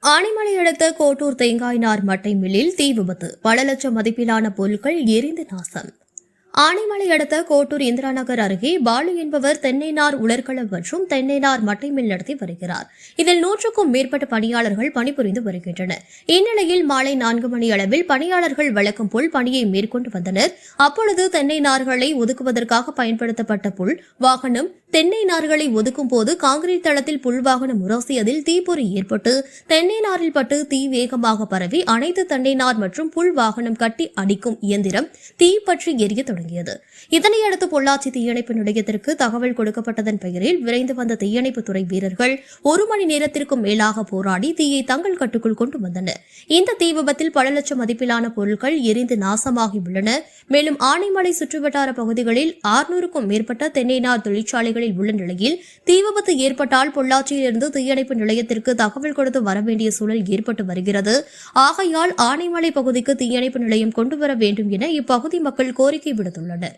ஆனைமலை அடுத்த கோட்டூர் தேங்காய் நார் மட்டை மில்லில் தீ விபத்து. பல லட்சம் மதிப்பிலான பொருட்கள் எரிந்து நாசம். ஆனைமலை அடுத்த கோட்டூர் இந்திரா நகர் அருகே பாலு என்பவர் தென்னை நார் உலர்களம் மற்றும் தென்னை நார் மட்டை மில் நடத்தி வருகிறார். இதில் 100க்கும் மேற்பட்ட பணியாளர்கள் பணிபுரிந்து வருகின்றனர். இந்நிலையில் மாலை 4 மணி அளவில் பணியாளர்கள் வழக்கம் போல் பணியை மேற்கொண்டு வந்தனர். அப்பொழுது தென்னை நார்களை ஒதுக்குவதற்காக பயன்படுத்தப்பட்ட புல் வாகனம் தென்னை நார்களை ஒதுக்கும் போது கான்கிரீட் தளத்தில் புல் வாகனம் உரசியதில் தீப்பொறி ஏற்பட்டு தென்னை நாரில் பட்டு தீ வேகமாக பரவி அனைத்து தென்னை நார் மற்றும் புல் வாகனம் கட்டி அடிக்கும் இயந்திரம் தீ பற்றி எரிய தொடங்கியது. இதனையடுத்து பொள்ளாச்சி தீயணைப்பு நிலையத்திற்கு தகவல் கொடுக்கப்பட்டதன் பெயரில் விரைந்து வந்த தீயணைப்பு துறை வீரர்கள் 1 மணி நேரத்திற்கும் மேலாக போராடி தீயை தங்கள் கட்டுக்குள் கொண்டு வந்தனர். இந்த தீ விபத்தில் பல லட்சம் மதிப்பிலான பொருட்கள் எரிந்து நாசமாகி உள்ளன. மேலும் ஆனைமலை சுற்றுவட்டார பகுதிகளில் 600க்கும் மேற்பட்ட தென்னை நார் தொழிற்சாலைகளில் உள்ள நிலையில் தீ விபத்து ஏற்பட்டால் பொள்ளாச்சியிலிருந்து தீயணைப்பு நிலையத்திற்கு தகவல் கொடுத்து வரவேண்டிய சூழல் ஏற்பட்டு வருகிறது. ஆகையால் ஆனைமலை பகுதிக்கு தீயணைப்பு நிலையம் கொண்டுவர வேண்டும் என இப்பகுதி மக்கள் கோரிக்கை விடுத்துள்ளனர்.